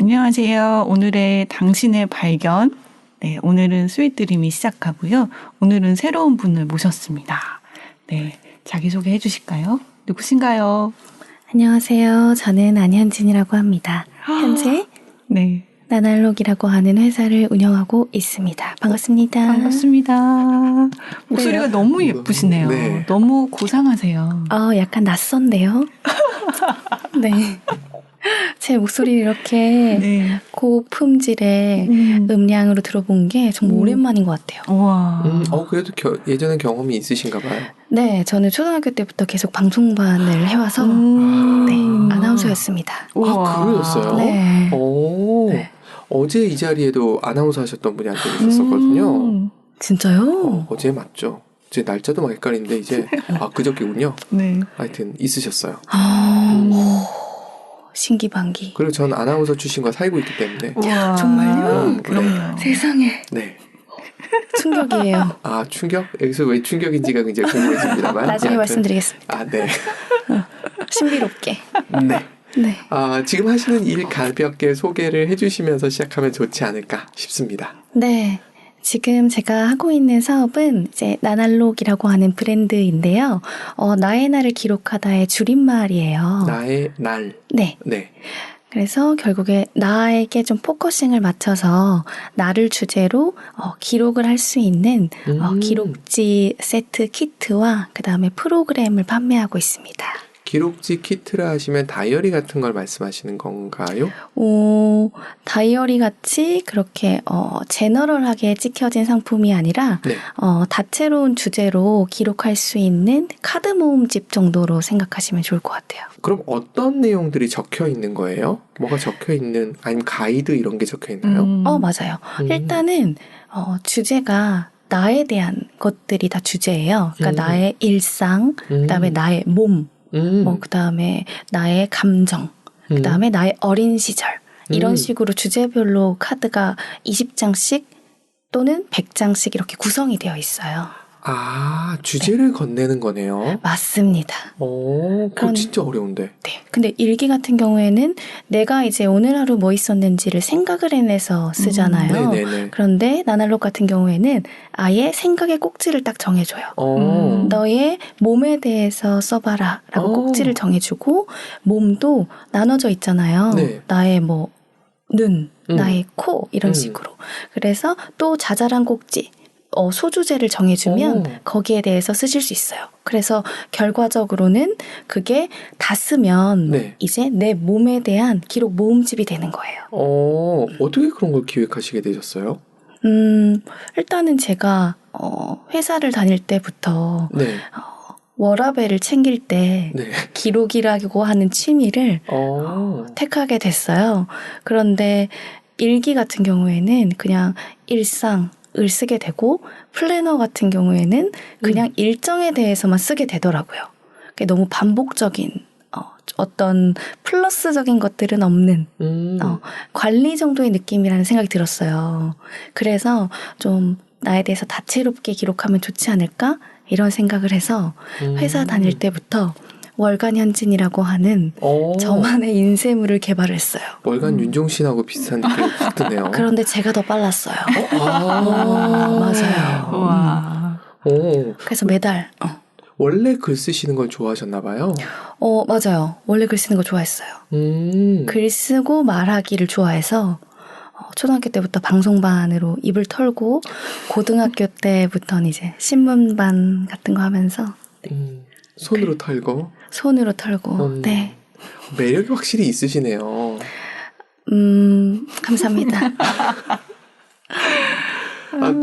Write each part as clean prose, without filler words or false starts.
안녕하세요. 오늘의 당신의 발견. 네, 오늘은 스윗드림이 시작하고요. 오늘은 새로운 분을 모셨습니다. 네, 자기소개 해주실까요? 누구신가요? 안녕하세요. 저는 안현진이라고 합니다. 현재 네, 나날록이라고 하는 회사를 운영하고 있습니다. 반갑습니다. 반갑습니다. 목소리가 너무 예쁘시네요. 네. 너무 고상하세요. 약간 낯선데요. 네. 제 목소리를 이렇게 네. 고품질의 음량으로 들어본 게 정말 오랜만인 것 같아요. 우와. 그래도 예전에 경험이 있으신가 봐요. 네, 저는 초등학교 때부터 계속 방송반을 해와서 네, 아나운서였습니다. 우와. 그러셨어요? 네. 오. 네. 어제 이 자리에도 아나운서 하셨던 분이 한 분 있었거든요. 진짜요? 어제 맞죠? 제 날짜도 막 헷갈리는데 이제 그저께군요. 네. 하여튼 있으셨어요. 신기반기. 그리고 전 아나운서 출신과 살고 있기 때문에. 우와. 정말요? 그럼요. 세상에. 네. 충격이에요. 충격? 여기서 왜 충격인지가 굉장히 궁금해집니다만. 나중에 여하튼. 말씀드리겠습니다. 네. 신비롭게. 네. 네. 지금 하시는 일 가볍게 소개를 해주시면서 시작하면 좋지 않을까 싶습니다. 네. 지금 제가 하고 있는 사업은 이제 나날록이라고 하는 브랜드인데요. 나의 날을 기록하다의 줄임말이에요. 나의 날. 네. 네. 그래서 결국에 나에게 좀 포커싱을 맞춰서 나를 주제로 기록을 할 수 있는 기록지 세트 키트와 그 다음에 프로그램을 판매하고 있습니다. 기록지 키트라 하시면 다이어리 같은 걸 말씀하시는 건가요? 다이어리 같이 그렇게 제너럴하게 찍혀진 상품이 아니라 네. 다채로운 주제로 기록할 수 있는 카드 모음집 정도로 생각하시면 좋을 것 같아요. 그럼 어떤 내용들이 적혀 있는 거예요? 뭐가 적혀 있는, 아니면 가이드 이런 게 적혀 있나요? 맞아요. 일단은 주제가 나에 대한 것들이 다 주제예요. 그러니까 나의 일상, 그다음에 나의 몸, 그다음에 나의 감정, 그다음에 나의 어린 시절 이런 식으로 주제별로 카드가 20장씩 또는 100장씩 이렇게 구성이 되어 있어요. 주제를 건네는 거네요. 맞습니다. 그거 진짜 어려운데. 네. 근데 일기 같은 경우에는 내가 이제 오늘 하루 뭐 있었는지를 생각을 해내서 쓰잖아요. 네네네. 그런데 나날록 같은 경우에는 아예 생각의 꼭지를 딱 정해줘요. 너의 몸에 대해서 써봐라 라고 꼭지를 정해주고 몸도 나눠져 있잖아요. 네. 나의 눈, 나의 코 이런 식으로. 그래서 또 자잘한 꼭지 소주제를 정해주면 거기에 대해서 쓰실 수 있어요. 그래서 결과적으로는 그게 다 쓰면 네. 이제 내 몸에 대한 기록 모음집이 되는 거예요. 어떻게 그런 걸 기획하시게 되셨어요? 일단은 제가 회사를 다닐 때부터 네. 워라밸을 챙길 때 네. 기록이라고 하는 취미를 택하게 됐어요. 그런데 일기 같은 경우에는 그냥 일상을 쓰게 되고 플래너 같은 경우에는 그냥 일정에 대해서만 쓰게 되더라고요. 그게 너무 반복적인 어떤 플러스적인 것들은 없는 관리 정도의 느낌이라는 생각이 들었어요. 그래서 좀 나에 대해서 다채롭게 기록하면 좋지 않을까? 이런 생각을 해서 회사 다닐 때부터 월간 현진이라고 하는 저만의 인쇄물을 개발했어요. 월간 윤종신하고 비슷한 느낌이 확 드네요. 그런데 제가 더 빨랐어요. 맞아요. 와. 그래서 매달 원래 글 쓰시는 걸 좋아하셨나 봐요. 맞아요. 원래 글 쓰는 거 좋아했어요. 글 쓰고 말하기를 좋아해서 초등학교 때부터 방송반으로 입을 털고 고등학교 때부터는 이제 신문반 같은 거 하면서 손으로 털고 손으로 털고 네. 매력이 확실히 있으시네요. 감사합니다.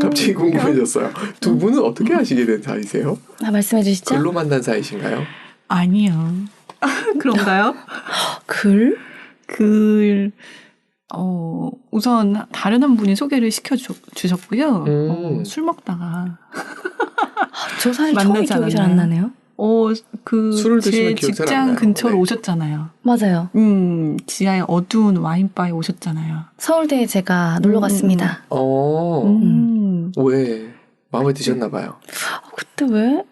갑자기 궁금해졌어요. 두 분은 어떻게 하시게 된 사이세요? 말씀해 주시죠. 글로 만난 사이신가요? 아니요. 그런가요? 글? 우선 다른 한 분이 소개를 시켜주셨고요. 술 먹다가 저 사실 처음에 기억이 잘 안 나네요. 술을 드시면 제 기억 잘 안 직장 나요. 근처로 네. 오셨잖아요. 맞아요. 지하에 어두운 와인바에 오셨잖아요. 서울대에 제가 놀러 갔습니다. 왜? 마음에 드셨나 봐요. 그때 왜?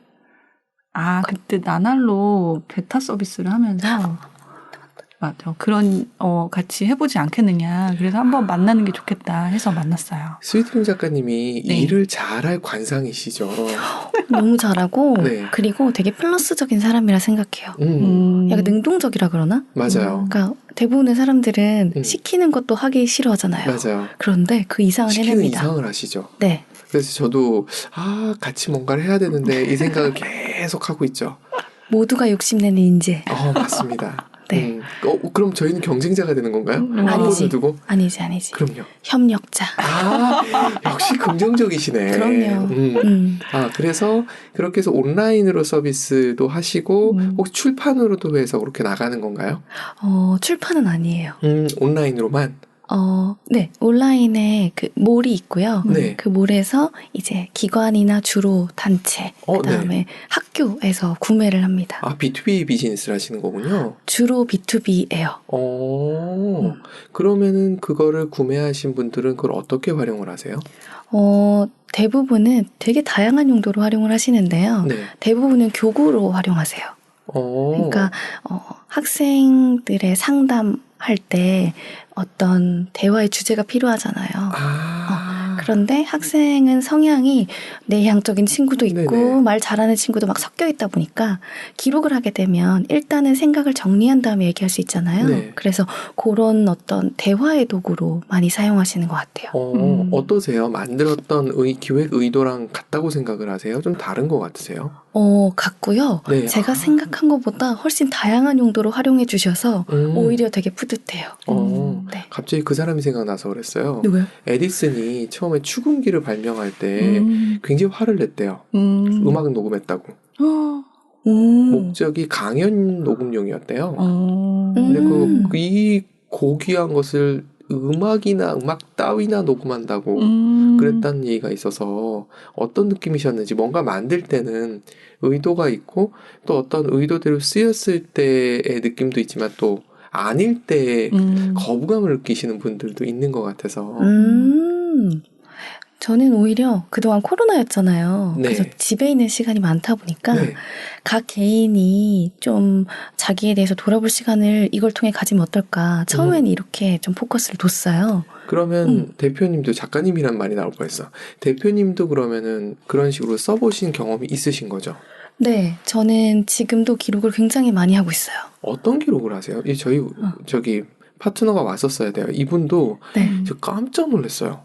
그때 나날로 베타 서비스를 하면서 맞아. 그런 같이 해보지 않겠느냐. 그래서 한번 만나는 게 좋겠다 해서 만났어요. 스위트림 작가님이 네. 일을 잘할 관상이시죠. 너무 잘하고 네. 그리고 되게 플러스적인 사람이라 생각해요. 음, 약간 능동적이라 그러나? 맞아요. 그러니까 대부분의 사람들은 음. 시키는 것도 하기 싫어하잖아요. 맞아요. 그런데 그 이상을 시키는 해냅니다. 이상을 하시죠. 네. 그래서 저도 같이 뭔가를 해야 되는데 이 생각을 계속 하고 있죠. 모두가 욕심내는 인재. 맞습니다. 네. 그럼 저희는 경쟁자가 되는 건가요? 한 아니지. 분을 두고? 아니지. 그럼요. 협력자. 역시 긍정적이시네. 그럼요. 그래서 그렇게 해서 온라인으로 서비스도 하시고 음. 혹시 출판으로도 해서 그렇게 나가는 건가요? 출판은 아니에요. 온라인으로만? 네. 온라인에 그 몰이 있고요. 네. 그 몰에서 이제 기관이나 주로 단체, 그다음에 네. 학교에서 구매를 합니다. B2B 비즈니스를 하시는 거군요. 주로 B2B예요. 그러면은 그거를 구매하신 분들은 그걸 어떻게 활용을 하세요? 대부분은 되게 다양한 용도로 활용을 하시는데요. 네. 대부분은 교구로 활용하세요. 그러니까 학생들의 상담할 때 어떤 대화의 주제가 필요하잖아요. 그런데 학생은 성향이 내향적인 친구도 있고 네네. 말 잘하는 친구도 막 섞여 있다 보니까 기록을 하게 되면 일단은 생각을 정리한 다음에 얘기할 수 있잖아요. 네. 그래서 그런 어떤 대화의 도구로 많이 사용하시는 것 같아요. 어떠세요? 만들었던 기획 의도랑 같다고 생각을 하세요? 좀 다른 것 같으세요? 같고요. 네. 제가 생각한 것보다 훨씬 다양한 용도로 활용해 주셔서 오히려 되게 뿌듯해요. 네. 갑자기 그 사람이 생각나서 그랬어요. 누구요? 에디슨이 처음에 축음기를 발명할 때 굉장히 화를 냈대요. 음악 녹음했다고. 목적이 강연 녹음용이었대요. 근데 이 고귀한 것을 음악이나 음악 따위나 녹음한다고 그랬다는 얘기가 있어서 어떤 느낌이셨는지 뭔가 만들 때는 의도가 있고 또 어떤 의도대로 쓰였을 때의 느낌도 있지만 또 아닐 때 거부감을 느끼시는 분들도 있는 것 같아서 저는 오히려 그동안 코로나였잖아요. 네. 그래서 집에 있는 시간이 많다 보니까 네. 각 개인이 좀 자기에 대해서 돌아볼 시간을 이걸 통해 가지면 어떨까. 처음에는 이렇게 좀 포커스를 뒀어요. 그러면 대표님도 작가님이란 말이 나올 뻔했어. 대표님도 그러면은 그런 식으로 써보신 경험이 있으신 거죠? 네, 저는 지금도 기록을 굉장히 많이 하고 있어요. 어떤 기록을 하세요? 저기 파트너가 왔었어야 돼요. 이분도 네. 저 깜짝 놀랐어요.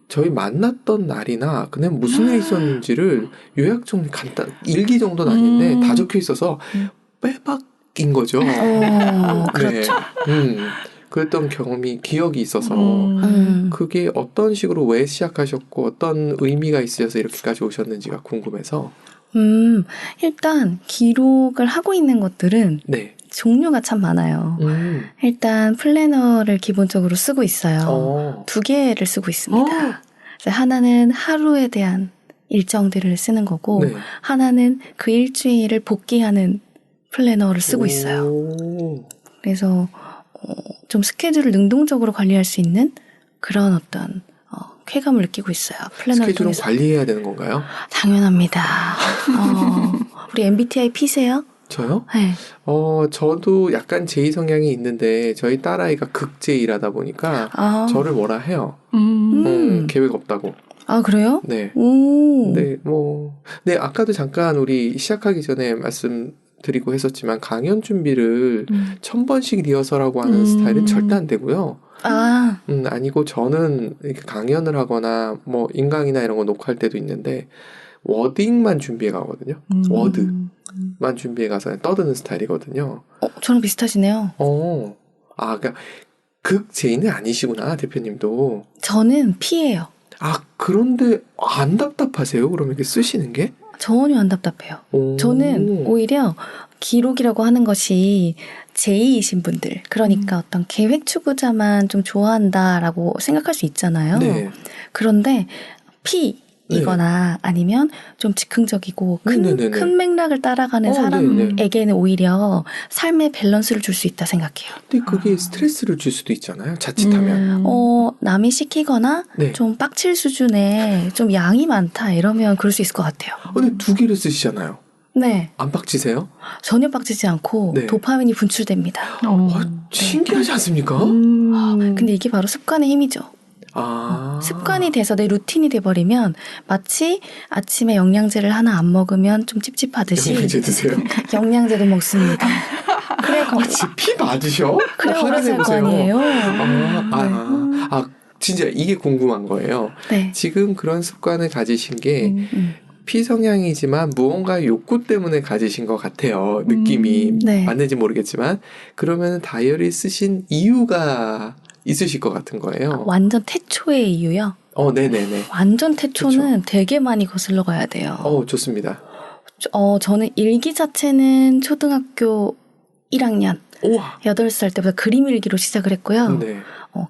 저희 만났던 날이나 그냥 무슨 일 있었는지를 요약 정리 간단 일기 정도는 아닌데 다 적혀 있어서 빼박인 거죠. 그렇죠. 그랬던 기억이 있어서 그게 어떤 식으로 왜 시작하셨고 어떤 의미가 있으셔서 이렇게까지 오셨는지가 궁금해서. 일단 기록을 하고 있는 것들은 네. 종류가 참 많아요. 일단 플래너를 기본적으로 쓰고 있어요. 2개를 쓰고 있습니다. 그래서 하나는 하루에 대한 일정들을 쓰는 거고 네. 하나는 그 일주일을 복귀하는 플래너를 쓰고 있어요. 그래서 좀 스케줄을 능동적으로 관리할 수 있는 그런 어떤 쾌감을 느끼고 있어요. 플래너를 스케줄은 통해서. 관리해야 되는 건가요? 당연합니다. 우리 MBTI P세요? 저요? 네. 저도 약간 J 성향이 있는데 저희 딸아이가 극J라다 보니까 저를 뭐라 해요. 계획 없다고. 아, 그래요? 네. 오. 네, 아까도 잠깐 우리 시작하기 전에 말씀드리고 했었지만 강연 준비를 1000번씩 리허설하고 하는 스타일은 절대 안 되고요. 아니고 저는 이렇게 강연을 하거나 뭐 인강이나 이런 거 녹화할 때도 있는데 워딩만 준비해 가거든요. 워드만 준비해 가서 떠드는 스타일이거든요. 저랑 비슷하시네요. 그러니까 극 J는 아니시구나, 대표님도. 저는 P예요. 그런데 안 답답하세요? 그러면 이렇게 쓰시는 게? 전혀 안 답답해요. 저는 오히려 기록이라고 하는 것이 J이신 분들, 그러니까 어떤 계획 추구자만 좀 좋아한다라고 생각할 수 있잖아요. 네. 그런데 P이거나 아니면 좀 즉흥적이고 큰 맥락을 따라가는 사람에게는 오히려 삶의 밸런스를 줄 수 있다 생각해요. 근데 그게 스트레스를 줄 수도 있잖아요. 자칫하면. 남이 시키거나 좀 빡칠 수준의 좀 양이 많다 이러면 그럴 수 있을 것 같아요. 근데 2개를 쓰시잖아요. 네. 안 빡치세요? 전혀 빡치지 않고 네. 도파민이 분출됩니다. 신기하지 않습니까? 근데 이게 바로 습관의 힘이죠. 습관이 돼서 내 루틴이 돼버리면 마치 아침에 영양제를 하나 안 먹으면 좀 찝찝하듯이 영양제 드세요? 영양제도 먹습니다. 그래 피 맞으셔? 그래 오래 살 거 아니에요. 진짜 이게 궁금한 거예요. 네. 지금 그런 습관을 가지신 게 피성향이지만 무언가 욕구 때문에 가지신 것 같아요. 느낌이 네. 맞는지 모르겠지만 그러면 다이어리 쓰신 이유가 있으실 것 같은 거예요. 완전 태초의 이유요? 네네네. 완전 태초는 되게 많이 거슬러 가야 돼요. 좋습니다. 저는 일기 자체는 초등학교 1학년 우와. 8살 때부터 그림 일기로 시작을 했고요. 네.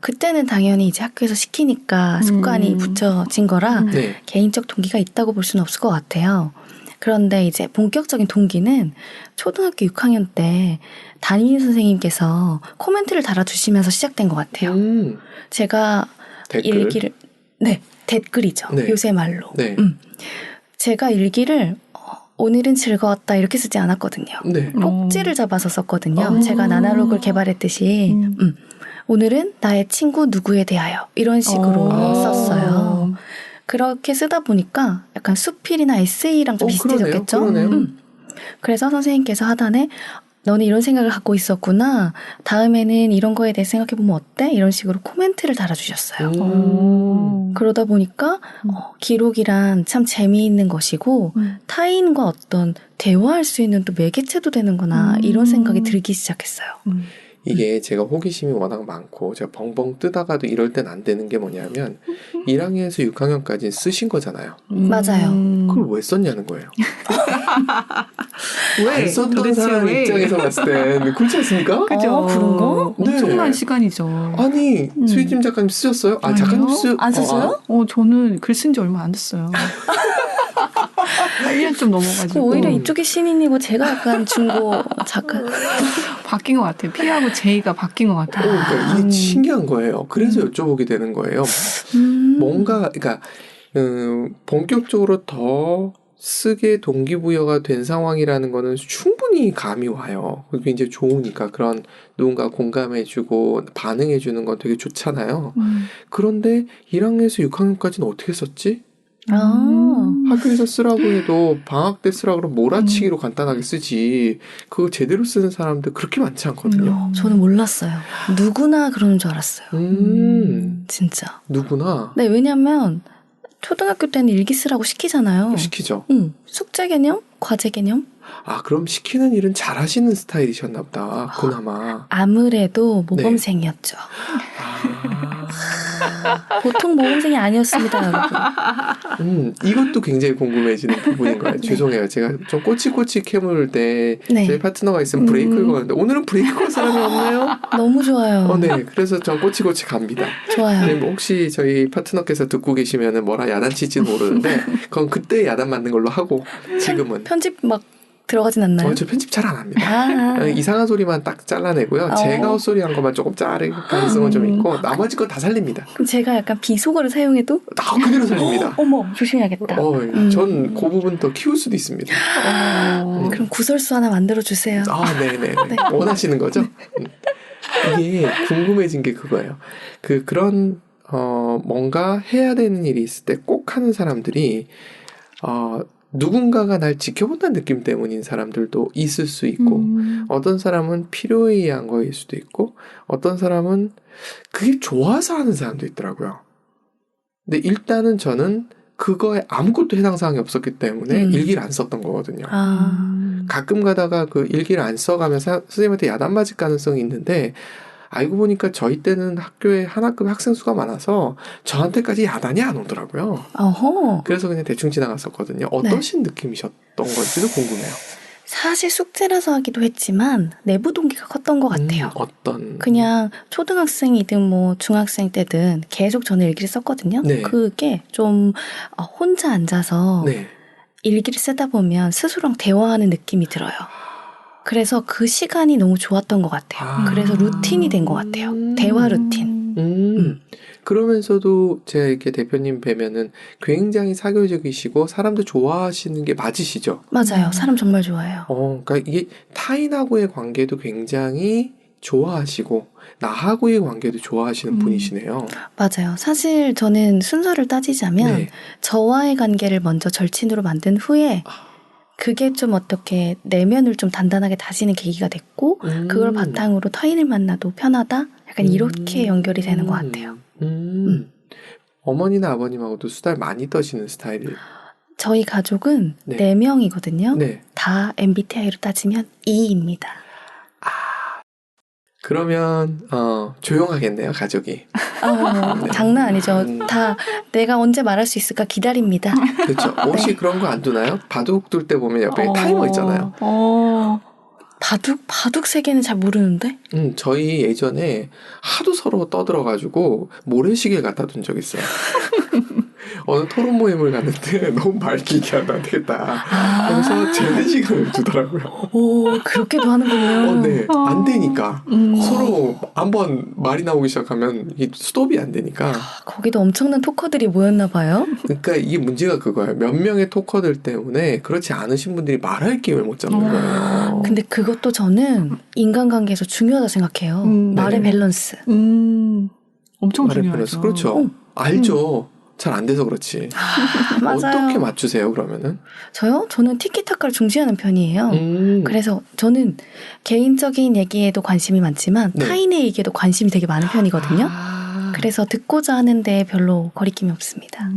그때는 당연히 이제 학교에서 시키니까 습관이 붙여진 거라 네. 개인적 동기가 있다고 볼 수는 없을 것 같아요. 그런데 이제 본격적인 동기는 초등학교 6학년 때 담임 선생님께서 코멘트를 달아주시면서 시작된 것 같아요. 제가 댓글? 일기를 댓글이죠. 네. 요새 말로. 네. 제가 일기를 오늘은 즐거웠다 이렇게 쓰지 않았거든요. 네. 꼭지를 잡아서 썼거든요. 제가 나나록을 개발했듯이 오늘은 나의 친구 누구에 대하여 이런 식으로 썼어요. 그렇게 쓰다 보니까 약간 수필이나 에세이랑 좀 비슷해졌겠죠? 그러네요. 그래서 선생님께서 하단에 너는 이런 생각을 갖고 있었구나. 다음에는 이런 거에 대해 생각해보면 어때? 이런 식으로 코멘트를 달아주셨어요. 그러다 보니까 기록이란 참 재미있는 것이고 타인과 어떤 대화할 수 있는 또 매개체도 되는구나 이런 생각이 들기 시작했어요. 이게 제가 호기심이 워낙 많고 제가 벙벙 뜨다가도 이럴 땐 안 되는 게 뭐냐면 1학년에서 6학년까지 쓰신 거잖아요. 맞아요. 그걸 왜 썼냐는 거예요. 왜? 안 썼던 도대체 사람 왜? 입장에서 봤을 땐 그렇지 않습니까? 그죠? 그런가? 엄청난 시간이죠. 아니 수희진 작가님 쓰셨어요? 작가님 안 썼어요? 저는 글 쓴 지 얼마 안 됐어요. 1년 좀 넘어가지고. 오히려 이쪽이 신인이고 제가 약간 중고 작가. 바뀐 것 같아요. P하고 J가 바뀐 것 같아요. 그러니까 이게 신기한 거예요. 그래서 여쭤보게 되는 거예요. 뭔가 그러니까 본격적으로 더 쓰게 동기부여가 된 상황이라는 거는 충분히 감이 와요. 그게 이제 좋으니까 그런 누군가 공감해주고 반응해주는 건 되게 좋잖아요. 그런데 1학년에서 6학년까지는 어떻게 썼지? 학교에서 쓰라고 해도 방학 때 쓰라고 그러면 몰아치기로 간단하게 쓰지 그거 제대로 쓰는 사람들 그렇게 많지 않거든요. 저는 몰랐어요. 누구나 그러는 줄 알았어요. 진짜. 누구나? 네, 왜냐면 초등학교 때는 일기 쓰라고 시키잖아요. 시키죠. 숙제 개념? 과제 개념? 그럼 시키는 일은 잘하시는 스타일이셨나 보다. 그나마. 아무래도 모범생이었죠. 보통 모범생이 아니었습니다, 여러분. 이것도 굉장히 궁금해지는 부분인 거예요. 죄송해요. 제가 좀 꼬치꼬치 캐물 때 저희 파트너가 있으면 브레이크를 거는데 오늘은 브레이크 걸 사람이 없나요? 너무 좋아요. 네. 그래서 전 꼬치꼬치 갑니다. 좋아요. 네, 혹시 저희 파트너께서 듣고 계시면 뭐라 야단칠지는 모르는데 그건 그때 야단 맞는 걸로 하고 지금은. 편집 막 들어가진 않나요? 저 편집 잘 안 합니다. 이상한 소리만 딱 잘라내고요. 제가 헛소리 한 것만 조금 자를 가능성은 좀 있고 나머지 건 다 살립니다. 그럼 제가 약간 비속어를 사용해도? 그대로 살립니다. 어머 조심해야겠다. 전 그 부분 더 키울 수도 있습니다. 그럼 구설수 하나 만들어주세요. 네네. 원하시는 거죠? 이게 궁금해진 게 그거예요. 그런 뭔가 해야 되는 일이 있을 때 꼭 하는 사람들이 누군가가 날 지켜본다는 느낌 때문인 사람들도 있을 수 있고 어떤 사람은 필요에 의한 거일 수도 있고 어떤 사람은 그게 좋아서 하는 사람도 있더라고요. 근데 일단은 저는 그거에 아무것도 해당 사항이 없었기 때문에 일기를 안 썼던 거거든요. 가끔 가다가 그 일기를 안 써가면서 선생님한테 야단 맞을 가능성이 있는데 알고 보니까 저희 때는 학교에 한 학급 학생 수가 많아서 저한테까지 야단이 안 오더라고요. 그래서 그냥 대충 지나갔었거든요. 어떠신 느낌이셨던 건지도 궁금해요. 사실 숙제라서 하기도 했지만 내부 동기가 컸던 것 같아요. 어떤? 그냥 초등학생이든 뭐 중학생 때든 계속 저는 일기를 썼거든요. 네. 그게 좀 혼자 앉아서 일기를 쓰다 보면 스스로랑 대화하는 느낌이 들어요. 그래서 그 시간이 너무 좋았던 것 같아요. 그래서 루틴이 된 것 같아요. 대화 루틴. 그러면서도 제가 이렇게 대표님 뵈면은 굉장히 사교적이시고 사람들 좋아하시는 게 맞으시죠? 맞아요. 사람 정말 좋아해요. 그러니까 이게 타인하고의 관계도 굉장히 좋아하시고 나하고의 관계도 좋아하시는 분이시네요. 맞아요. 사실 저는 순서를 따지자면 네. 저와의 관계를 먼저 절친으로 만든 후에 그게 좀 어떻게 내면을 좀 단단하게 다지는 계기가 됐고 그걸 바탕으로 타인을 만나도 편하다? 약간 이렇게 연결이 되는 것 같아요. 어머니나 아버님하고도 수다를 많이 떠시는 스타일이에요. 저희 가족은 네. 4명이거든요. 네. 다 MBTI로 따지면 E입니다. 그러면 조용하겠네요, 가족이. 네. 장난 아니죠. 다 내가 언제 말할 수 있을까 기다립니다. 그렇죠. 혹시 그런 거 안 두나요? 바둑 둘 때 보면 옆에 타이머 있잖아요. 바둑 세계는 잘 모르는데? 저희 예전에 하도 서로 떠들어가지고 모래시계 갖다 둔 적 있어요. 어느 토론 모임을 갔는데 너무 밝게 얘기하면 안 되겠다. 그래서 제한 시간을 두더라고요. 오, 그렇게도 하는군요. 네. 안 되니까. 서로 한번 말이 나오기 시작하면 이게 스톱이 안 되니까. 거기도 엄청난 토커들이 모였나 봐요. 그러니까 이게 문제가 그거예요. 몇 명의 토커들 때문에 그렇지 않으신 분들이 말할 기회를 못 잡는 거예요. 근데 그것도 저는 인간관계에서 중요하다 생각해요. 말의 네. 밸런스. 엄청 말의 중요하죠. 밸런스. 그렇죠. 알죠. 잘 안 돼서 그렇지. 맞아요. 어떻게 맞추세요, 그러면은? 저는 티키타카를 중시하는 편이에요. 그래서 저는 개인적인 얘기에도 관심이 많지만 네. 타인의 얘기에도 관심이 되게 많은 편이거든요. 그래서 듣고자 하는데 별로 거리낌이 없습니다.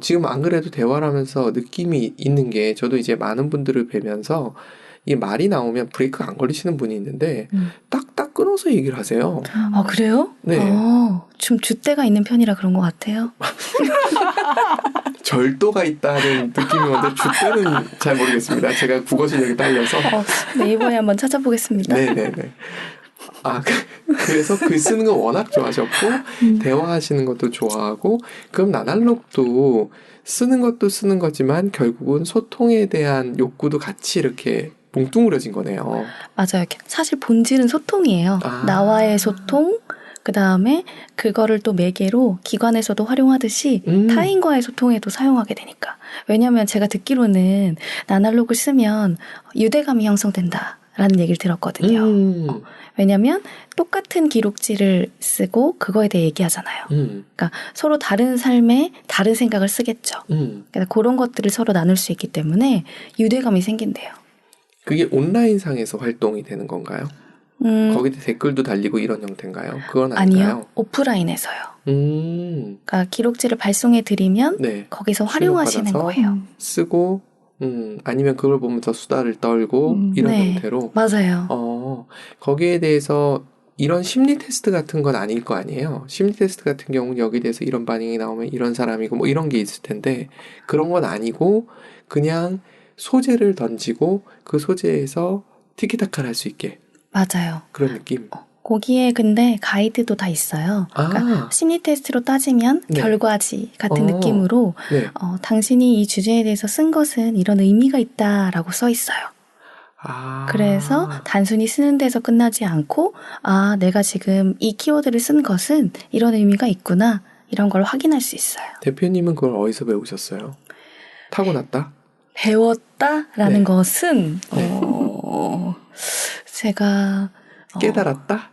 지금 안 그래도 대화를 하면서 느낌이 있는 게 저도 이제 많은 분들을 뵈면서 이 말이 나오면 브레이크가 안 걸리시는 분이 있는데 딱딱 끊어서 얘기를 하세요. 아, 그래요? 네. 좀 줏대가 있는 편이라 그런 것 같아요. 절도가 있다는 느낌이 오는데 줏대는 잘 모르겠습니다. 제가 국어 실력이 딸려서. 네이버에 한번 찾아보겠습니다. 네네네. 그래서 글 쓰는 거 워낙 좋아하셨고 대화하시는 것도 좋아하고 그럼 나날록도 쓰는 것도 쓰는 거지만 결국은 소통에 대한 욕구도 같이 이렇게 뭉뚱그려진 거네요. 맞아요. 사실 본질은 소통이에요. 나와의 소통, 그 다음에 그거를 또 매개로 기관에서도 활용하듯이 타인과의 소통에도 사용하게 되니까. 왜냐하면 제가 듣기로는 나날록을 쓰면 유대감이 형성된다라는 얘기를 들었거든요. 왜냐하면 똑같은 기록지를 쓰고 그거에 대해 얘기하잖아요. 그러니까 서로 다른 삶에 다른 생각을 쓰겠죠. 그러니까 그런 것들을 서로 나눌 수 있기 때문에 유대감이 생긴대요. 그게 온라인상에서 활동이 되는 건가요? 거기다 댓글도 달리고 이런 형태인가요? 그건 아닌가요? 아니요. 오프라인에서요. 음. 그러니까 기록지를 발송해 드리면 네. 거기서 활용하시는 출력받아서 거예요. 쓰고 아니면 그걸 보면서 수다를 떨고 이런 네. 형태로. 맞아요. 거기에 대해서 이런 심리 테스트 같은 건 아닐 거 아니에요. 심리 테스트 같은 경우는 여기에 대해서 이런 반응이 나오면 이런 사람이고 뭐 이런 게 있을 텐데 그런 건 아니고 그냥 소재를 던지고 그 소재에서 티키타카를 할 수 있게. 맞아요. 그런 느낌. 거기에 근데 가이드도 다 있어요. 그러니까 심리 테스트로 따지면 네. 결과지 같은 느낌으로 네. 당신이 이 주제에 대해서 쓴 것은 이런 의미가 있다라고 써 있어요. 그래서 단순히 쓰는 데서 끝나지 않고 내가 지금 이 키워드를 쓴 것은 이런 의미가 있구나 이런 걸 확인할 수 있어요. 대표님은 그걸 어디서 배우셨어요? 타고났다? 배웠다라는 네. 것은 네. 제가 깨달았다?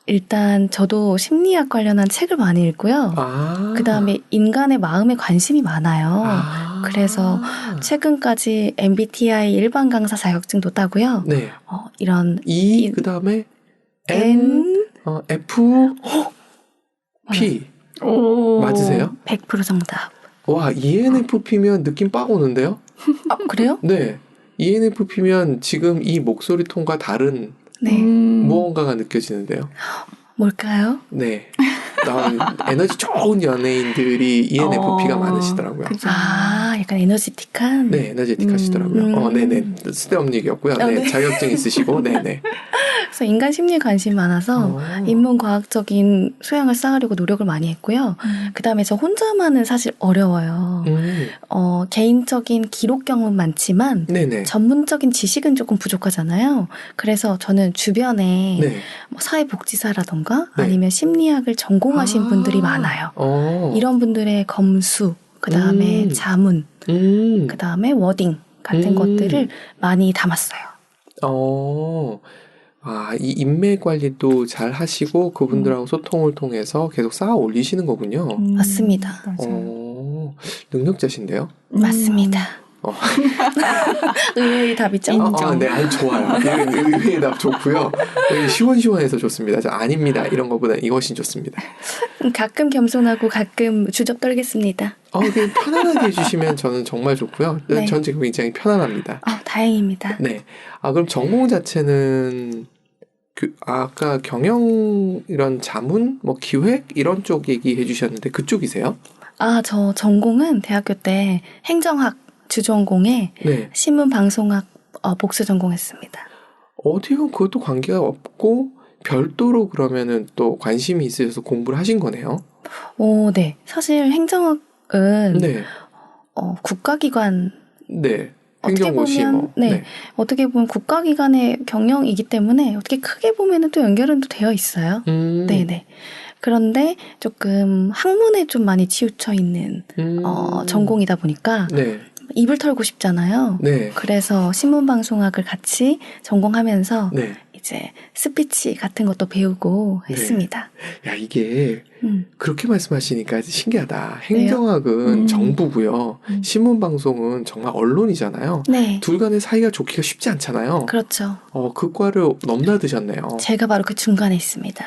일단 저도 심리학 관련한 책을 많이 읽고요. 그 다음에 인간의 마음에 관심이 많아요. 그래서 최근까지 MBTI 일반 강사 자격증도 따고요. 네. 이런 그 다음에 N F P 맞으세요? 100% 정답. 와, ENFP면 느낌 빡 오는데요? 그래요? 네. ENFP면 지금 이 목소리 톤과 다른 네. 무언가가 느껴지는데요. 뭘까요? 네. 에너지 좋은 연예인들이 ENFP가 많으시더라고요. 그죠. 약간 에너지틱한? 네, 에너지틱하시더라고요. 네네. 쓸데없는 얘기였고요. 네, 네. 자격증 있으시고, 네네. 그래서 인간 심리에 관심이 많아서 인문과학적인 소양을 쌓으려고 노력을 많이 했고요. 그 다음에 저 혼자만은 사실 어려워요. 개인적인 기록 경험은 많지만 네네. 전문적인 지식은 조금 부족하잖아요. 그래서 저는 주변에 네. 사회복지사라던가 네. 아니면 심리학을 전공한 성공하신 분들이 많아요. 이런 분들의 검수, 그 다음에 자문, 그 다음에 워딩 같은 것들을 많이 담았어요. 이 인맥 관리도 잘 하시고 그분들하고 소통을 통해서 계속 쌓아 올리시는 거군요. 맞습니다. 능력자신데요? 맞습니다. 의외의 답이죠? 네, 아니, 좋아요. 의외의 답 좋고요. 시원시원해서 좋습니다. 아닙니다. 이런 것보다 이것이 좋습니다. 가끔 겸손하고 가끔 주접 떨겠습니다. 그냥 편안하게 해주시면 저는 정말 좋고요. 네. 전 지금 굉장히 편안합니다. 다행입니다. 네. 그럼 전공 자체는 아까 경영 이런 자문, 뭐 기획 이런 쪽 얘기해 주셨는데 그쪽이세요? 저 전공은 대학교 때 행정학 주전공에 네. 신문방송학 복수 전공했습니다. 어디요? 그것도 관계가 없고 별도로 그러면은 또 관심이 있으셔서 공부를 하신 거네요? 네. 사실 행정학은 네. 국가기관 네. 어떻게 행정고시 보면 네. 어떻게 보면 국가기관의 경영이기 때문에 어떻게 크게 보면은 또 연결은 또 되어 있어요. 네네. 그런데 조금 학문에 좀 많이 치우쳐 있는 전공이다 보니까 네. 입을 털고 싶잖아요. 네. 그래서 신문방송학을 같이 전공하면서 네. 이제 스피치 같은 것도 배우고 네. 했습니다. 야, 이게 그렇게 말씀하시니까 신기하다. 행정학은 정부고요. 신문방송은 정말 언론이잖아요. 네. 둘 간의 사이가 좋기가 쉽지 않잖아요. 그렇죠. 그 과를 넘나드셨네요. 제가 바로 그 중간에 있습니다.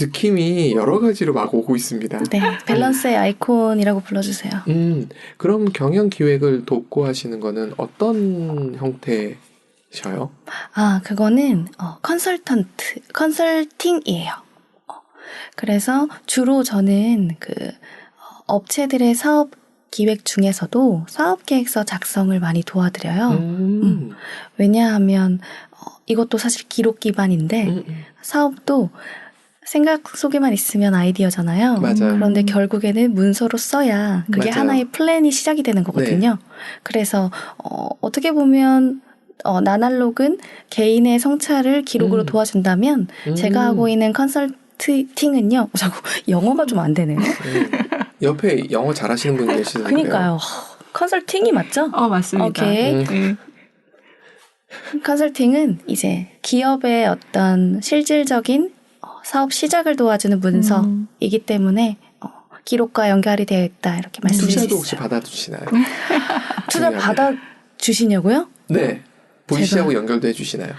느낌이 여러 가지로 막 오고 있습니다. 네, 밸런스의 아이콘이라고 불러주세요. 그럼 경영 기획을 돕고 하시는 거는 어떤 형태셔요? 그거는 컨설팅이에요. 그래서 주로 저는 업체들의 사업 기획 중에서도 사업 계획서 작성을 많이 도와드려요. 왜냐하면 이것도 사실 기록 기반인데 사업도 생각 속에만 있으면 아이디어잖아요. 맞아요. 그런데 결국에는 문서로 써야 그게 맞아요. 하나의 플랜이 시작이 되는 거거든요. 그래서 어떻게 보면 나날록은 개인의 성찰을 기록으로 도와준다면 제가 하고 있는 컨설팅은요. 자꾸 영어가 좀 안 되네요. 옆에 영어 잘하시는 분 계시는데요. 그러니까요. 컨설팅이 맞죠? 맞습니다. 오케이. 컨설팅은 이제 기업의 어떤 실질적인 사업 시작을 도와주는 문서이기 때문에 기록과 연결이 되어 있다 이렇게 말씀드릴 수 있어요. 투자도 혹시 받아주시나요? 투자 받아주시냐고요? 네. VC하고 연결도 해주시나요?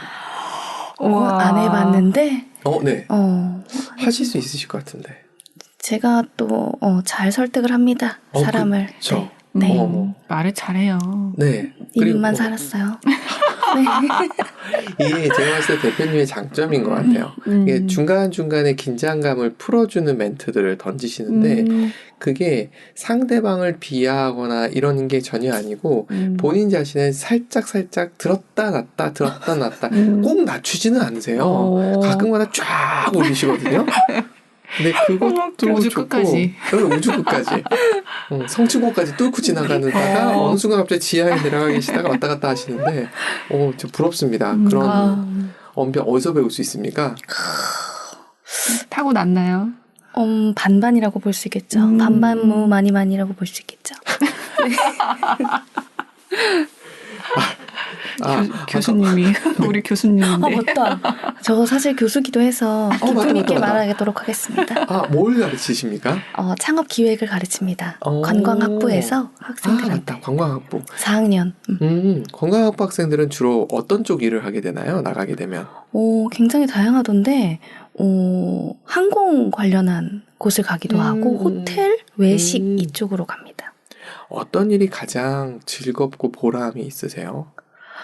안 해봤는데 네. 하실 수 있으실 것 같은데. 제가 또 잘 설득을 합니다. 사람을. 그렇죠. 네. 말을 잘해요. 네. 이분만 살았어요. 이게 제가 봤을 때 대표님의 장점인 것 같아요. 이게 중간중간에 긴장감을 풀어주는 멘트들을 던지시는데 그게 상대방을 비하하거나 이러는 게 전혀 아니고 본인 자신을 살짝 들었다 놨다 꼭 낮추지는 않으세요. 가끔가다 쫙 올리시거든요. 근데 그것도 우주 좋고 끝까지. 우주 끝까지 성층고까지 뚫고 지나가다가 어느 순간 갑자기 지하에 내려가 계시다가 왔다 갔다 하시는데 저 부럽습니다. 그런 언변 어디서 배울 수 있습니까? 타고 났나요? 반반이라고 볼 수 있겠죠. 반반무 많이라고 볼 수 있겠죠. 교수님이 우리 교수님인데. 맞다. 저 사실 교수기도 해서 깊음 있게 맞다. 말하도록 하겠습니다. 뭘 가르치십니까? 창업 기획을 가르칩니다. 관광학부에서 학생들한테. 맞다. 관광학부. 4학년. 관광학부 학생들은 주로 어떤 쪽 일을 하게 되나요? 나가게 되면? 굉장히 다양하던데 항공 관련한 곳을 가기도 하고 호텔, 외식 이쪽으로 갑니다. 어떤 일이 가장 즐겁고 보람이 있으세요?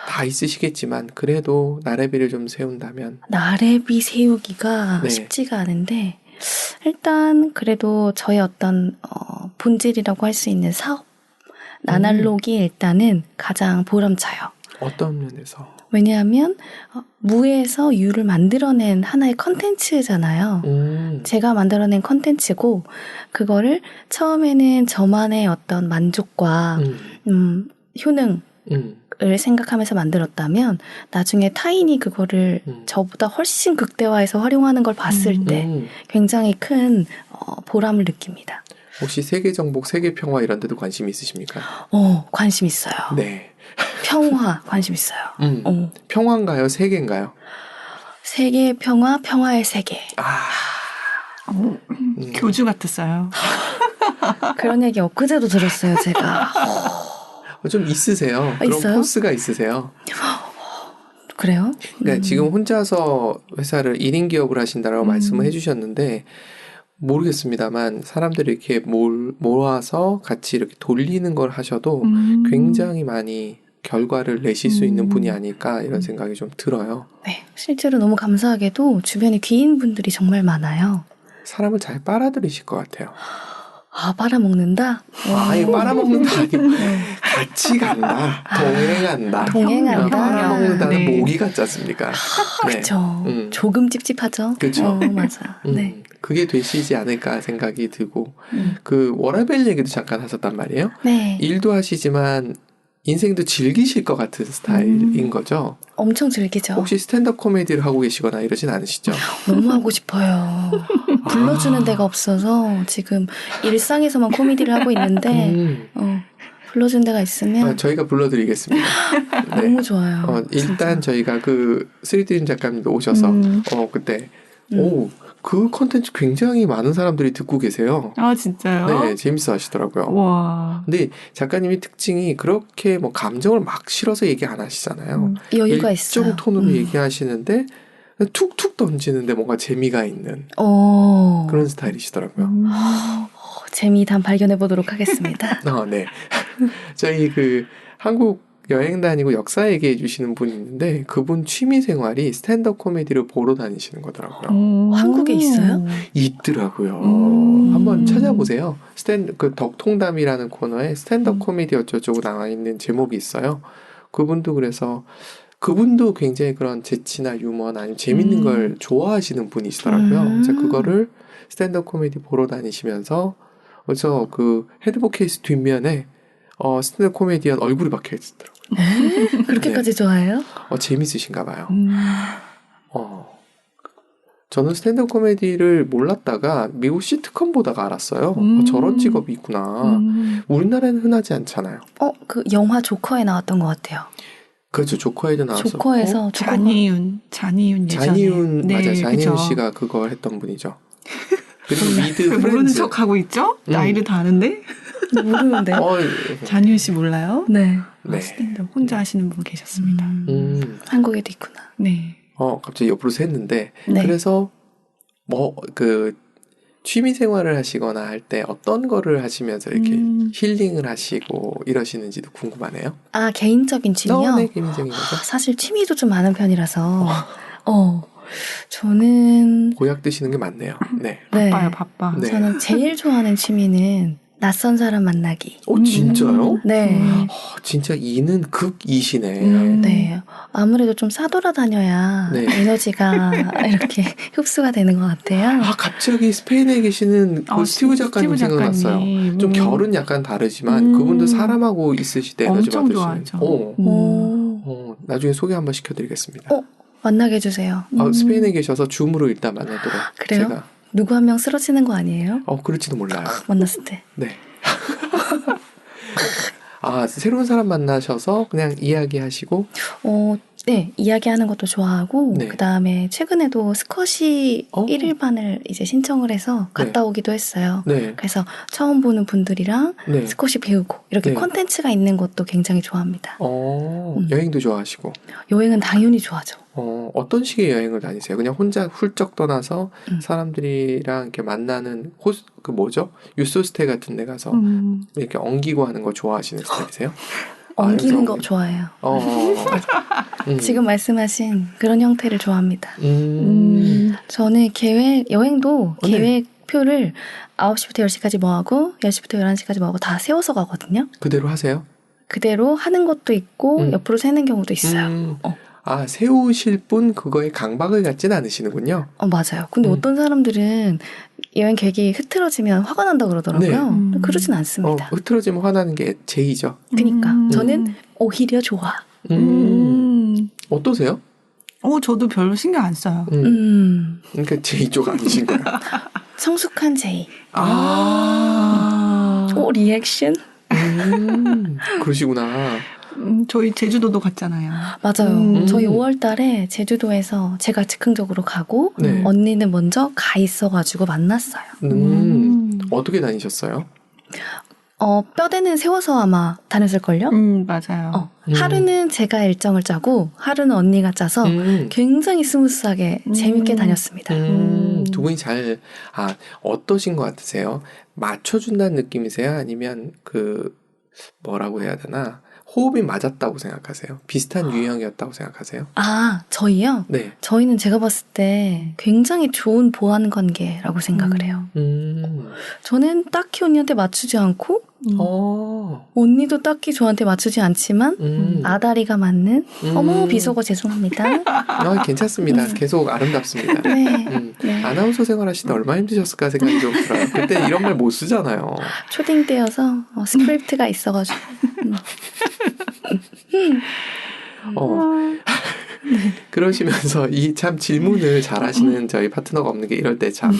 다 있으시겠지만 그래도 나래비를 좀 세운다면 나래비 세우기가 네. 쉽지가 않은데 일단 그래도 저의 어떤 본질이라고 할 수 있는 사업 나날록이 일단은 가장 보람차요. 어떤 면에서? 왜냐하면 무에서 유를 만들어낸 하나의 컨텐츠잖아요. 제가 만들어낸 컨텐츠고 그거를 처음에는 저만의 어떤 만족과 효능 생각하면서 만들었다면 나중에 타인이 그거를 저보다 훨씬 극대화해서 활용하는 걸 봤을 때 굉장히 큰 보람을 느낍니다. 혹시 세계 정복, 세계 평화 이런 데도 관심이 있으십니까? 관심 있어요. 네. 평화 관심 있어요. 평화인가요? 세계인가요? 세계 평화, 평화의 세계. 교주 같았어요. 그런 얘기 엊그제도 들었어요, 제가. 좀 있으세요. 그런 있어요? 포스가 있으세요. 그래요? 그러니까 지금 혼자서 회사를 1인 기업을 하신다라고 말씀을 해주셨는데 모르겠습니다만 사람들이 이렇게 모아서 같이 이렇게 돌리는 걸 하셔도 굉장히 많이 결과를 내실 수 있는 분이 아닐까 이런 생각이 좀 들어요. 네, 실제로 너무 감사하게도 주변에 귀인 분들이 정말 많아요. 사람을 잘 빨아들이실 것 같아요. 빨아먹는다? 아예 빨아먹는다 아니고 같이 간다. 동행한다. 동행한다. 빨아먹는다는 네. 모기 같지 않습니까? 네. 그렇죠. 조금 찝찝하죠. 그쵸. 맞아. 네. 그게 되시지 않을까 생각이 들고 그 워라벨 얘기도 잠깐 하셨단 말이에요. 네. 일도 하시지만 인생도 즐기실 것 같은 스타일인 거죠. 엄청 즐기죠. 혹시 스탠드업 코미디를 하고 계시거나 이러진 않으시죠? 너무 하고 싶어요. 불러주는 데가 없어서 지금 일상에서만 코미디를 하고 있는데 불러준 데가 있으면 저희가 불러드리겠습니다. 네. 너무 좋아요. 일단 저희가 그 쓰리드림 작가님도 오셔서 그때 그 컨텐츠 굉장히 많은 사람들이 듣고 계세요. 아, 진짜요? 네, 재밌어 하시더라고요. 와. 근데 작가님이 특징이 그렇게 뭐 감정을 막 실어서 얘기 안 하시잖아요. 여유가 일정 있어요. 톤으로 얘기하시는데 툭툭 던지는데 뭔가 재미가 있는 그런 스타일이시더라고요. 재미담 발견해 보도록 하겠습니다. 네. 저희 그 한국 여행 다니고 역사 얘기해 주시는 분이 있는데 그분 취미 생활이 스탠드업 코미디를 보러 다니시는 거더라고요. 한국에 있어요? 있더라고요. 한번 찾아보세요. 그 덕통담이라는 코너에 스탠드업 코미디 어쩌고저쩌고 나와 있는 제목이 있어요. 그분도 그래서 그분도 굉장히 그런 재치나 유머나 아니면 재밌는 걸 좋아하시는 분이시더라고요. 그래서 그거를 스탠드업 코미디 보러 다니시면서 그래서 그 헤드복 케이스 뒷면에 스탠드업 코미디언 얼굴이 박혀 있더라고요. 그렇게까지 좋아해요? 재밌으신가 봐요. 저는 스탠드업 코미디를 몰랐다가 미국 시트콤 보다가 알았어요. 저런 직업이 있구나. 우리나라에는 흔하지 않잖아요. 그 영화 조커에 나왔던 것 같아요. 그렇죠. 조커에도 나왔어. 조커에서 잔이윤 예전에. 잔이윤 네, 맞아. 잔이윤 그죠. 씨가 그거 했던 분이죠. 그리고 미드 왜 모르는 프렌즈. 척 하고 있죠? 나이를 다 아는데? 모르는데. 잔이윤 씨 몰라요? 네. 네. 스탠드업 혼자 하시는 분 계셨습니다. 한국에도 있구나. 네. 갑자기 옆으로 샜는데 네. 그래서 취미 생활을 하시거나 할 때 어떤 거를 하시면서 이렇게 힐링을 하시고 이러시는지도 궁금하네요. 개인적인 취미요? 네, 개인적인 거죠. 사실 취미도 좀 많은 편이라서. 저는 보약 드시는 게 많네요. 네. 바빠요, 바빠. 네. 저는 제일 좋아하는 취미는 낯선 사람 만나기. 진짜요? 네. 진짜 이는 극이시네. 네. 아무래도 좀 싸돌아다녀야 네. 에너지가 이렇게 흡수가 되는 것 같아요. 갑자기 스페인에 계시는 그 스티브 작가님 생각났어요. 좀 결은 약간 다르지만 그분도 사람하고 있으실 때 에너지 엄청 받으시는. 좋아하죠. 나중에 소개 한번 시켜드리겠습니다. 만나게 해주세요. 스페인에 계셔서 줌으로 일단 만나도록. 그래요? 제가. 누구 한 명 쓰러지는 거 아니에요? 그럴지도 몰라요. 만났을 때. 네. 새로운 사람 만나셔서 그냥 이야기하시고? 네, 이야기하는 것도 좋아하고, 네. 그 다음에 최근에도 스쿼시 1일반을 이제 신청을 해서 갔다 오기도 했어요. 네. 그래서 처음 보는 분들이랑 네. 스쿼시 배우고, 이렇게 네. 콘텐츠가 있는 것도 굉장히 좋아합니다. 여행도 좋아하시고? 여행은 당연히 좋아하죠. 어떤 식의 여행을 다니세요? 그냥 혼자 훌쩍 떠나서 사람들이랑 이렇게 만나는 유소스테 같은 데 가서 이렇게 엉기고 하는 거 좋아하시는 스타일이세요? 엉기는 거 좋아해요. 지금 말씀하신 그런 형태를 좋아합니다. 저는 여행도 네. 계획표를 9시부터 10시까지 뭐 하고 10시부터 11시까지 뭐 하고 다 세워서 가거든요. 그대로 하세요? 그대로 하는 것도 있고 옆으로 새는 경우도 있어요. 세우실 뿐 그거에 강박을 갖진 않으시는군요. 맞아요. 근데 어떤 사람들은 여행 계획이 흐트러지면 화가 난다 그러더라고요. 네. 그러진 않습니다. 흐트러지면 화나는 게 제이죠. 그러니까 저는 오히려 좋아. 어떠세요? 저도 별로 신경 안 써요. 그러니까 제이 쪽 아니신 거야. 성숙한 제이. 리액션? 그러시구나. 저희 제주도도 갔잖아요. 맞아요. 저희 5월 달에 제주도에서 제가 즉흥적으로 가고 네. 언니는 먼저 가 있어가지고 만났어요. 어떻게 다니셨어요? 뼈대는 세워서 아마 다녔을걸요? 맞아요. 하루는 제가 일정을 짜고 하루는 언니가 짜서 굉장히 스무스하게 재밌게 다녔습니다. 두 분이 어떠신 것 같으세요? 맞춰준다는 느낌이세요? 아니면 뭐라고 해야 되나? 호흡이 맞았다고 생각하세요? 비슷한 유형이었다고 생각하세요? 저희요? 네. 저희는 제가 봤을 때 굉장히 좋은 보완 관계라고 생각을 해요. 저는 딱히 언니한테 맞추지 않고 언니도 딱히 저한테 맞추지 않지만 아다리가 맞는 어머 비속어 죄송합니다. 괜찮습니다. 계속 아름답습니다. 네. 아나운서 생활하시다 얼마나 힘드셨을까 생각이 좀 들어요. 그때 이런 말 못 쓰잖아요. 초딩 때여서 스크립트가 있어가지고 그러시면서 이 참 질문을 잘하시는 저희 파트너가 없는 게 이럴 때 참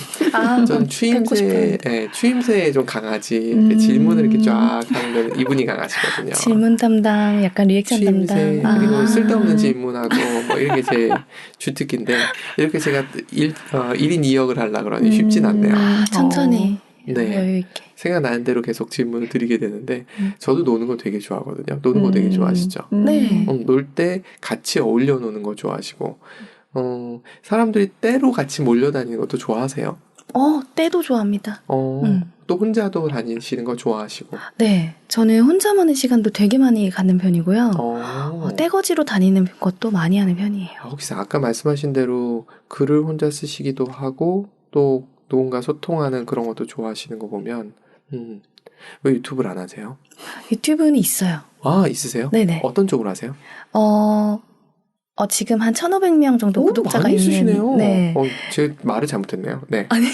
전 추임새에 좀 강하지 질문을 이렇게 쫙 하는 이분이 강하시거든요. 질문 담당, 약간 리액션 추임새 담당. 그리고 쓸데없는 질문하고 뭐 이렇게 제 주특기인데 이렇게 제가 1인 2역을 하려고 그러니 쉽진 않네요. 천천히 네. 여유 있게. 생각나는 대로 계속 질문을 드리게 되는데 저도 노는 거 되게 좋아하거든요. 노는 거 되게 좋아하시죠? 네. 놀 때 같이 어울려 노는 거 좋아하시고 사람들이 때로 같이 몰려다니는 것도 좋아하세요? 때도 좋아합니다. 또 혼자도 다니시는 거 좋아하시고 네. 저는 혼자만의 시간도 되게 많이 갖는 편이고요. 떼거지로 다니는 것도 많이 하는 편이에요. 혹시 아까 말씀하신 대로 글을 혼자 쓰시기도 하고 또 누군가 소통하는 그런 것도 좋아하시는 거 보면 왜 유튜브를 안 하세요? 유튜브는 있어요. 있으세요? 네네. 어떤 쪽으로 하세요? 지금 한 1,500명 정도 구독자가 많이 있으시네요. 있는 네. 제 말을 잘못했네요. 네. 아니요.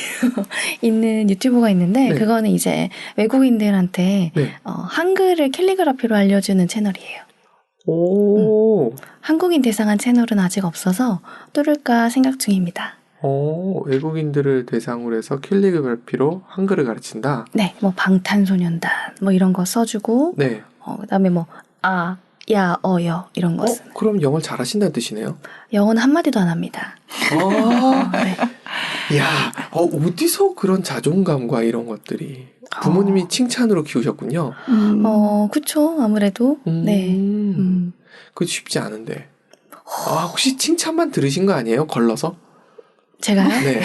있는 유튜브가 있는데 네. 그거는 이제 외국인들한테 네. 한글을 캘리그라피로 알려주는 채널이에요. 오. 한국인 대상한 채널은 아직 없어서 뚫을까 생각 중입니다. 외국인들을 대상으로 해서 캘리그라피로 한글을 가르친다. 네, 뭐 방탄소년단 뭐 이런 거 써주고, 네. 그다음에 뭐 야, 여 이런 거. 그럼 영어를 잘하신다는 뜻이네요. 영어는 한 마디도 안 합니다. 네. 야, 어디서 그런 자존감과 이런 것들이 부모님이 칭찬으로 키우셨군요. 그쵸, 아무래도. 네. 그거 쉽지 않은데. 혹시 칭찬만 들으신 거 아니에요? 걸러서? 제가요? 네.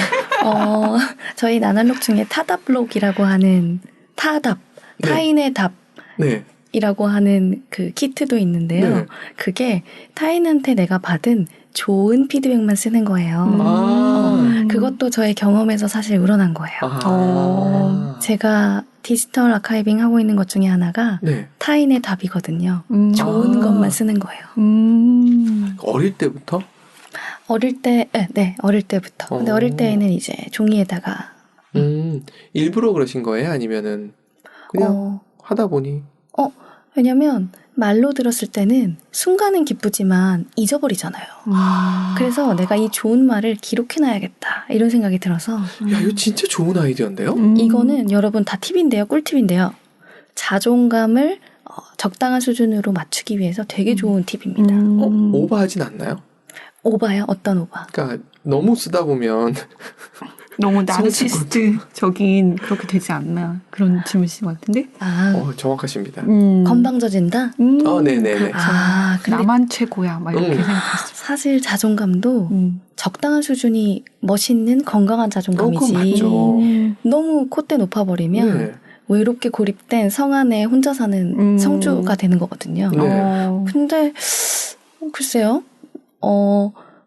저희 나날록 중에 타답록이라고 하는 타답, 네. 타인의 답. 네. 이라고 하는 그 키트도 있는데요. 네. 그게 타인한테 내가 받은 좋은 피드백만 쓰는 거예요. 그것도 저의 경험에서 사실 우러난 거예요. 제가 디지털 아카이빙 하고 있는 것 중에 하나가 네. 타인의 답이거든요. 좋은 것만 쓰는 거예요. 어릴 때부터? 어릴 때부터. 근데 어릴 때에는 이제 종이에다가. 일부러 그러신 거예요? 아니면은 그냥 하다 보니? 왜냐면 말로 들었을 때는 순간은 기쁘지만 잊어버리잖아요. 그래서 내가 이 좋은 말을 기록해놔야겠다 이런 생각이 들어서 야, 이거 진짜 좋은 아이디어인데요? 이거는 여러분 다 팁인데요. 꿀팁인데요. 자존감을 적당한 수준으로 맞추기 위해서 되게 좋은 팁입니다. 오버하진 않나요? 오바요? 어떤 오바? 그러니까 너무 쓰다 보면 너무 나르시스트적인 그렇게 되지 않나 그런 질문이신 것 같은데? 정확하십니다. 건방져진다? 네네네. 그렇죠. 근데 나만 최고야 막 이렇게 생각했어. 사실 자존감도 적당한 수준이 멋있는 건강한 자존감이지. 그건 맞죠. 너무 콧대 높아버리면 네. 외롭게 고립된 성 안에 혼자 사는 성주가 되는 거거든요. 네. 근데 글쎄요.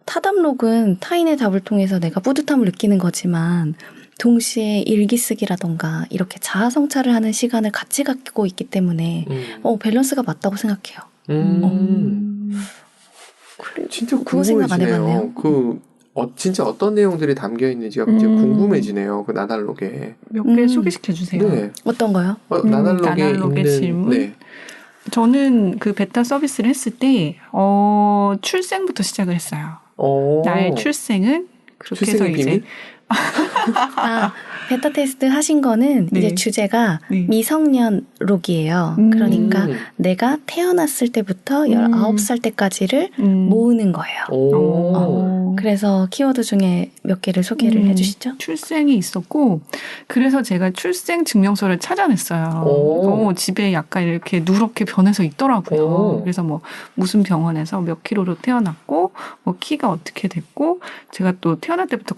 타담록은 타인의 답을 통해서 내가 뿌듯함을 느끼는 거지만 동시에 일기쓰기라던가 이렇게 자아성찰을 하는 시간을 같이 갖고 있기 때문에 밸런스가 맞다고 생각해요. 진짜 그거 생각 안 궁금해지네요. 해봤네요. 진짜 어떤 내용들이 담겨 있는지가 굉장히 궁금해지네요. 그 나날록에. 몇 개 소개시켜 주세요. 네. 어떤 거요? 나날록에 나날록의 있는 질문. 네. 저는 그 베타 서비스를 했을 때 출생부터 시작을 했어요. 나의 출생은 그렇게 해서 출생의 이제 비밀? 베타 테스트 하신 거는 네. 이제 주제가 네. 미성년 록이에요. 그러니까 내가 태어났을 때부터 19살 때까지를 모으는 거예요. 그래서 키워드 중에 몇 개를 소개를 해주시죠. 출생이 있었고 그래서 제가 출생 증명서를 찾아냈어요. 집에 약간 이렇게 누렇게 변해서 있더라고요. 그래서 뭐 무슨 병원에서 몇 킬로로 태어났고 뭐 키가 어떻게 됐고 제가 또 태어날 때부터